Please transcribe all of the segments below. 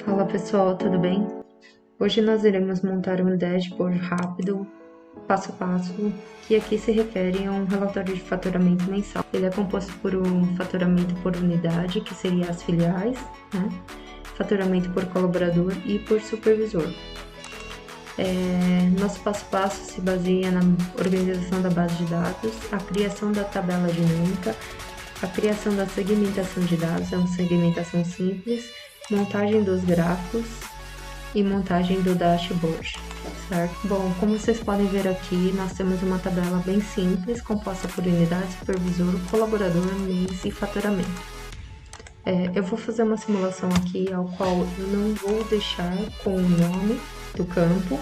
Fala pessoal, tudo bem? Hoje nós iremos montar um dashboard rápido, passo a passo, que aqui se refere a um relatório de faturamento mensal. Ele é composto por um faturamento por unidade, que seria as filiais, né? Faturamento por colaborador e por supervisor. Nosso passo a passo se baseia na organização da base de dados, a criação da tabela dinâmica, a criação da segmentação de dados, é uma segmentação simples, montagem dos gráficos e montagem do dashboard, certo? Bom, como vocês podem ver aqui, nós temos uma tabela bem simples, composta por unidade, supervisor, colaborador, mês e faturamento. Eu vou fazer uma simulação aqui, ao qual eu não vou deixar com o nome do campo,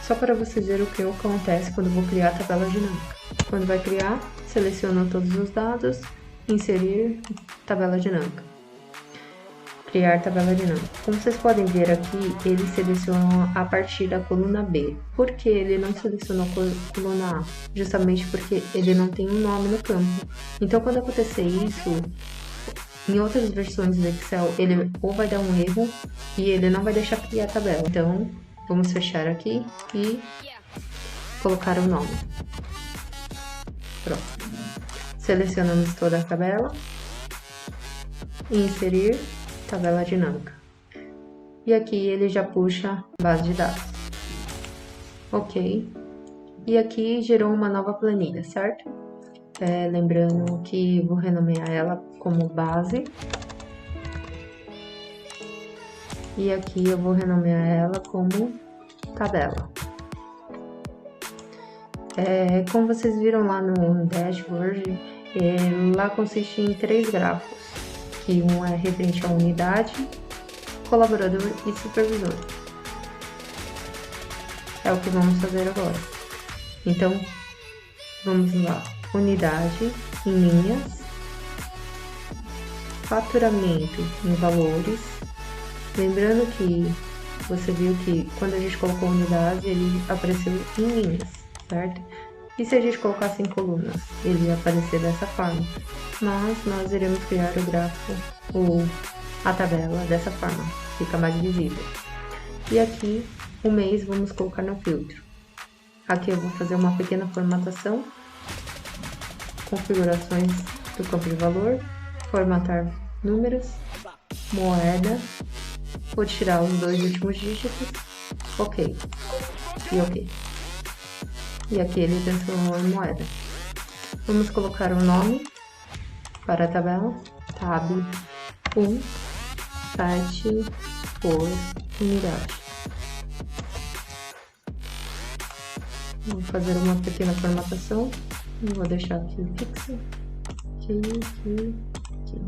só para vocês verem o que acontece quando eu vou criar a tabela dinâmica. Quando vai criar, seleciona todos os dados, inserir tabela dinâmica. Criar tabela dinâmica. Como vocês podem ver aqui, ele seleciona a partir da coluna B. Por que ele não selecionou a coluna A? Justamente porque ele não tem um nome no campo. Então, quando acontecer isso, em outras versões do Excel, ele ou vai dar um erro e ele não vai deixar criar a tabela. Então, vamos fechar aqui e colocar o nome. Pronto. Selecionamos toda a tabela e inserir tabela dinâmica. E aqui ele já puxa base de dados. Ok. E aqui gerou uma nova planilha, certo? Lembrando que vou renomear ela como base. E aqui eu vou renomear ela como tabela. Como vocês viram lá no dashboard, lá consiste em 3 gráficos, que um é referente à unidade, colaborador e supervisor. É o que vamos fazer agora. Então, vamos lá. Unidade em linhas, faturamento em valores. Lembrando que você viu que quando a gente colocou unidade, ele apareceu em linhas, certo? E se a gente colocasse em colunas, ele ia aparecer dessa forma. Mas nós iremos criar o gráfico, a tabela dessa forma, fica mais visível. E aqui, o mês, vamos colocar no filtro. Aqui eu vou fazer uma pequena formatação, configurações do campo de valor, formatar números, moeda, vou tirar os 2 últimos dígitos, ok, e ok. E aqui ele transformou em moeda. Vamos colocar o nome para a tabela, tab 1, site por unidade. Vou fazer uma pequena formatação, vou deixar aqui fixo, aqui,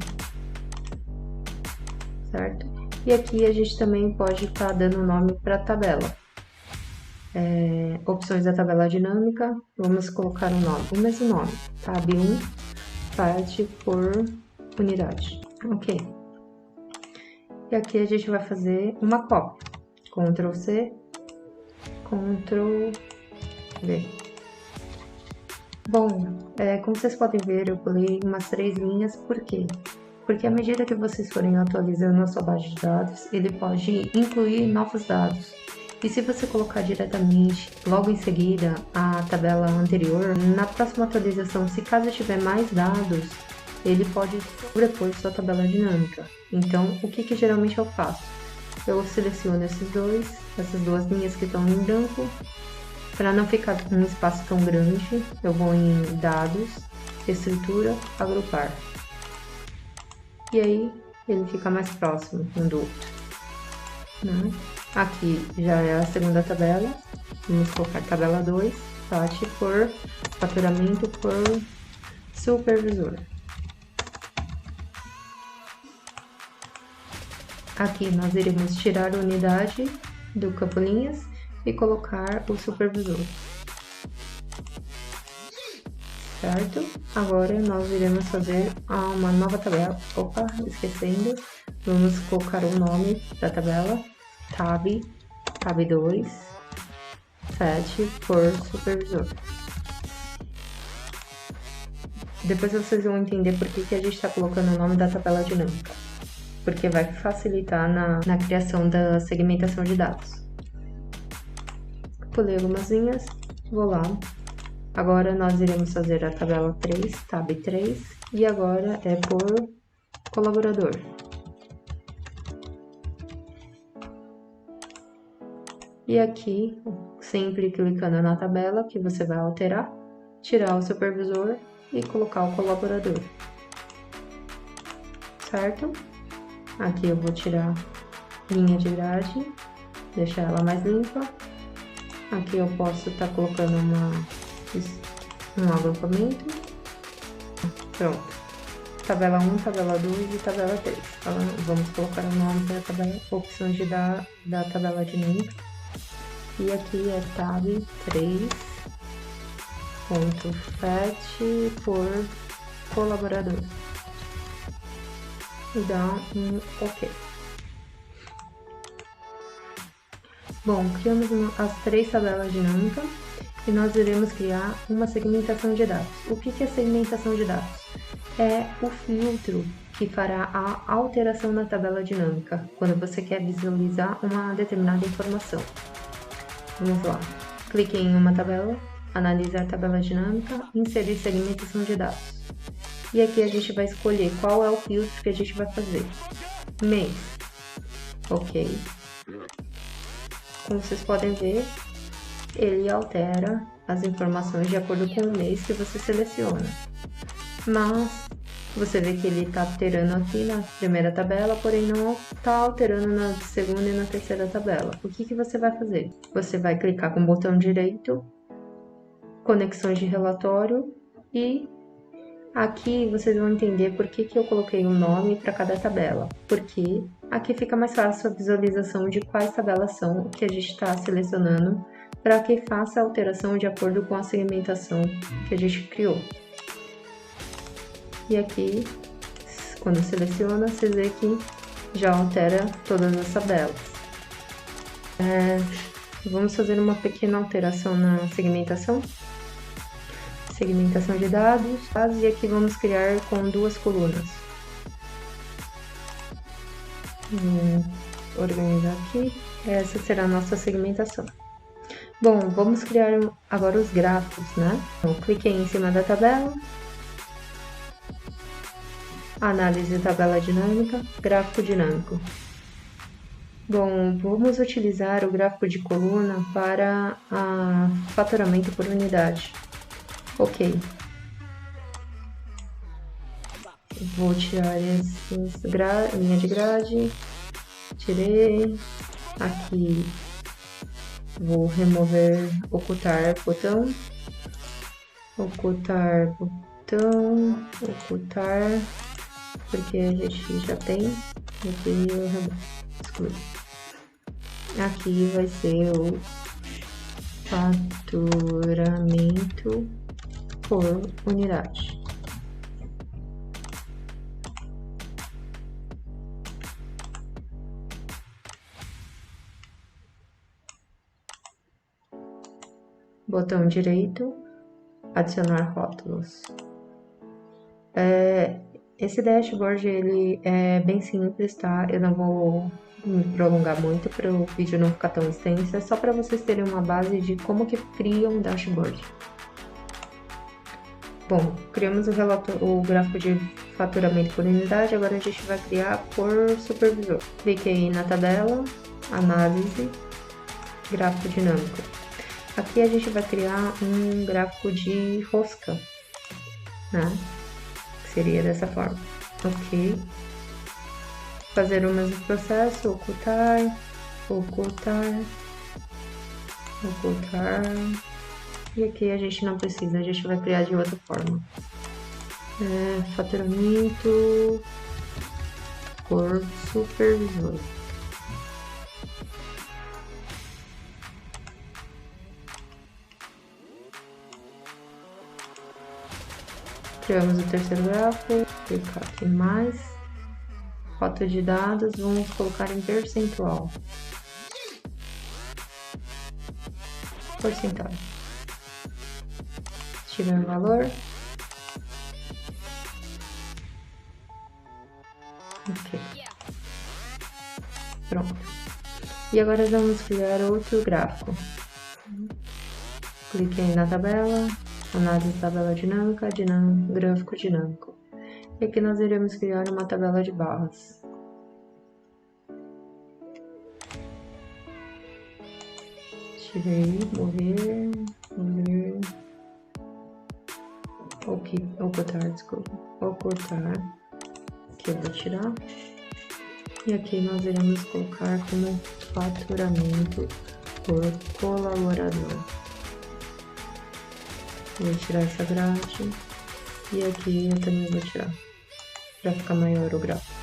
certo? E aqui a gente também pode estar dando nome para a tabela. Opções da tabela dinâmica, vamos colocar o nome, o mesmo nome, tab 1, parte por unidade, ok. E aqui a gente vai fazer uma cópia, Ctrl C, Ctrl V. Bom, como vocês podem ver, eu pulei umas 3 linhas, por quê? Porque à medida que vocês forem atualizando a sua base de dados, ele pode incluir novos dados. E se você colocar diretamente, logo em seguida, a tabela anterior, na próxima atualização, se caso tiver mais dados, ele pode sobrepor sua tabela dinâmica. Então, o que geralmente eu faço? Eu seleciono essas 2 linhas que estão em branco, para não ficar um espaço tão grande, eu vou em dados, estrutura, agrupar. E aí, ele fica mais próximo um do outro, né? Aqui já é a segunda tabela, vamos colocar tabela 2, parte por faturamento por supervisor. Aqui nós iremos tirar a unidade do campo linhas e colocar o supervisor. Certo? Agora nós iremos fazer uma nova tabela. Opa, esquecendo, vamos colocar o nome da tabela. Tab 2, 7 por supervisor. Depois vocês vão entender por que a gente está colocando o nome da tabela dinâmica. porque vai facilitar na criação da segmentação de dados. Pulei algumas linhas, vou lá. Agora nós iremos fazer a tabela 3, tab 3, e agora é por colaborador. E aqui, sempre clicando na tabela que você vai alterar, tirar o supervisor e colocar o colaborador. Certo? Aqui eu vou tirar linha de grade, deixar ela mais limpa. Aqui eu posso estar colocando um agrupamento. Pronto. Tabela 1, tabela 2 e tabela 3. Vamos colocar o nome da tabela, opções da tabela dinâmica. E aqui é tab 3.fetch por colaborador. E dá um OK. Bom, criamos as 3 tabelas dinâmicas e nós iremos criar uma segmentação de dados. O que é segmentação de dados? É o filtro que fará a alteração na tabela dinâmica, quando você quer visualizar uma determinada informação. Vamos lá. Clique em uma tabela, analisar tabela dinâmica, inserir segmentação de dados. E aqui a gente vai escolher qual é o filtro que a gente vai fazer. Mês. OK. Como vocês podem ver, ele altera as informações de acordo com o mês que você seleciona. Mas você vê que ele está alterando aqui na primeira tabela, porém não está alterando na segunda e na terceira tabela. O que você vai fazer? Você vai clicar com o botão direito, conexões de relatório, e aqui vocês vão entender por que eu coloquei um nome para cada tabela. Porque aqui fica mais fácil a visualização de quais tabelas são que a gente está selecionando para que faça a alteração de acordo com a segmentação que a gente criou. E aqui, quando seleciona, você vê que já altera todas as tabelas. Vamos fazer uma pequena alteração na segmentação. Segmentação de dados, e aqui vamos criar com 2 colunas. Vou organizar aqui. Essa será a nossa segmentação. Bom, vamos criar agora os gráficos, né? Então, cliquei em cima da tabela. Análise de tabela dinâmica, gráfico dinâmico. Bom, vamos utilizar o gráfico de coluna para faturamento por unidade. OK. Vou tirar esses linha de grade. Tirei. Aqui vou remover, ocultar botão. Ocultar botão. Ocultar. Porque a gente já tem. Aqui eu excluo. Aqui vai ser o faturamento por unidade. Botão direito, adicionar rótulos. Esse dashboard ele é bem simples, tá? Eu não vou me prolongar muito para o vídeo não ficar tão extenso, é só para vocês terem uma base de como que cria um dashboard. Bom, criamos o gráfico de faturamento por unidade, agora a gente vai criar por supervisor. Cliquei na tabela, análise, gráfico dinâmico. Aqui a gente vai criar um gráfico de rosca, né? Que seria dessa forma. OK. Fazer o mesmo processo, ocultar, ocultar, ocultar. E aqui a gente não precisa, a gente vai criar de outra forma. Faturamento por supervisor. Criamos o terceiro gráfico, clicar aqui em mais. Foto de dados, vamos colocar em percentual. Porcentagem. Tirando o valor. Ok. Pronto. E agora vamos criar outro gráfico. Cliquei na tabela, análise de tabela dinâmica, gráfico dinâmico. E aqui nós iremos criar uma tabela de barras. Tirei, mover, ocultar, desculpa, ocultar, que eu vou tirar. E aqui nós iremos colocar como faturamento por colaborador. Vou tirar essa grade e aqui eu também vou tirar, para ficar maior o gráfico.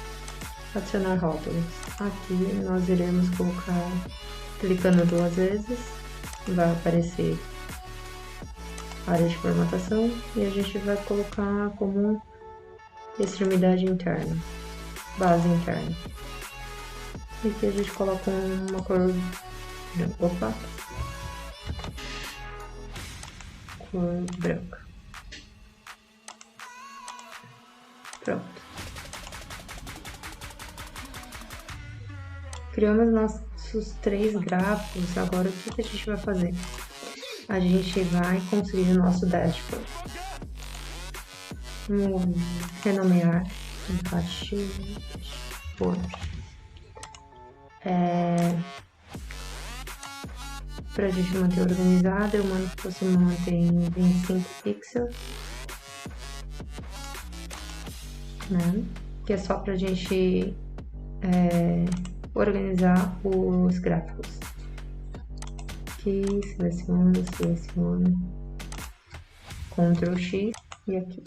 Adicionar rótulos. Aqui nós iremos colocar, clicando 2 vezes, vai aparecer área de formatação e a gente vai colocar como extremidade interna, base interna. E aqui a gente coloca uma cor branca. Pronto. Criamos nossos 3 gráficos. Agora o que a gente vai fazer? A gente vai construir o nosso dashboard. Vamos renomear dashboard. Para a gente manter organizado, eu mando que você mantenha 25 pixels, né? Que é só para a gente organizar os gráficos. Aqui, seleciona, Ctrl X e aqui.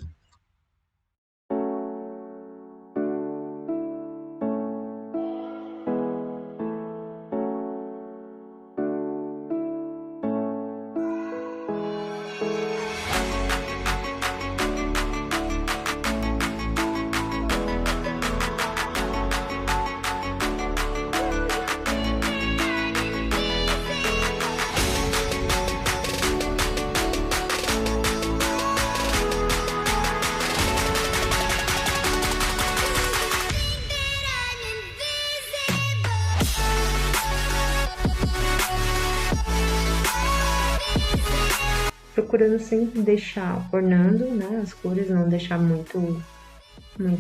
Procurando sempre deixar ornando, né, as cores, não deixar muita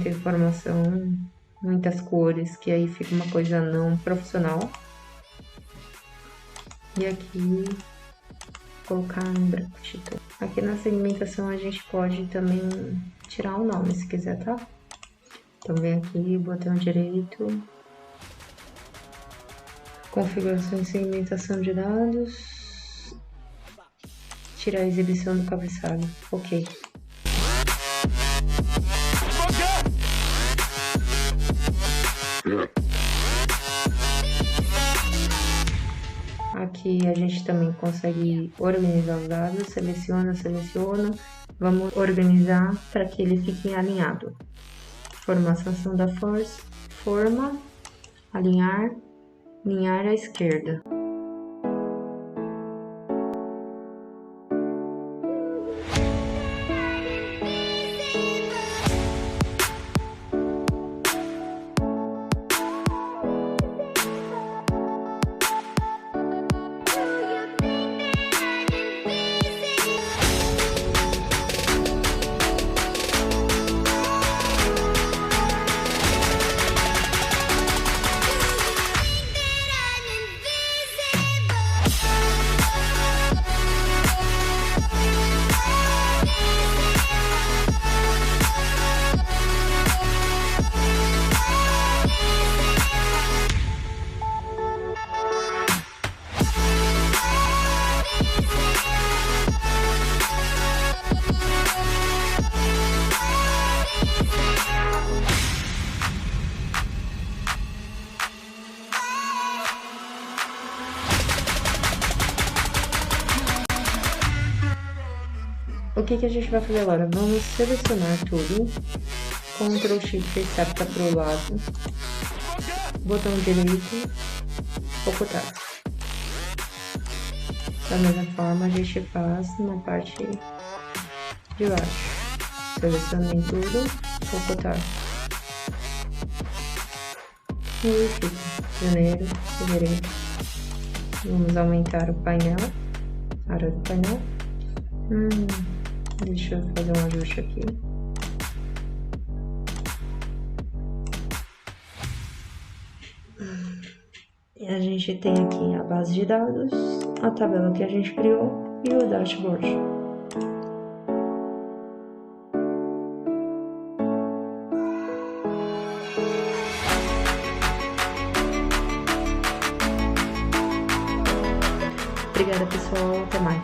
informação, muitas cores, que aí fica uma coisa não profissional. E aqui colocar em branco. Aqui na segmentação a gente pode também tirar o nome se quiser, tá? Então vem aqui, botão direito, configuração de segmentação de dados. Tirar a exibição do cabeçalho. Ok. Aqui a gente também consegue organizar os dados. Seleciona. Vamos organizar para que ele fique alinhado. Formatação da forma, alinhar à esquerda. O que a gente vai fazer agora? Vamos selecionar tudo, Ctrl Shift seta para o lado, botão direito, ocultar. Da mesma forma a gente faz na parte de baixo. Selecionei tudo, ocultar. E aí fica janeiro, fevereiro. Vamos aumentar o painel, a área do painel. Deixa eu fazer um ajuste aqui. E a gente tem aqui a base de dados, a tabela que a gente criou e o dashboard. Obrigada, pessoal. Até mais.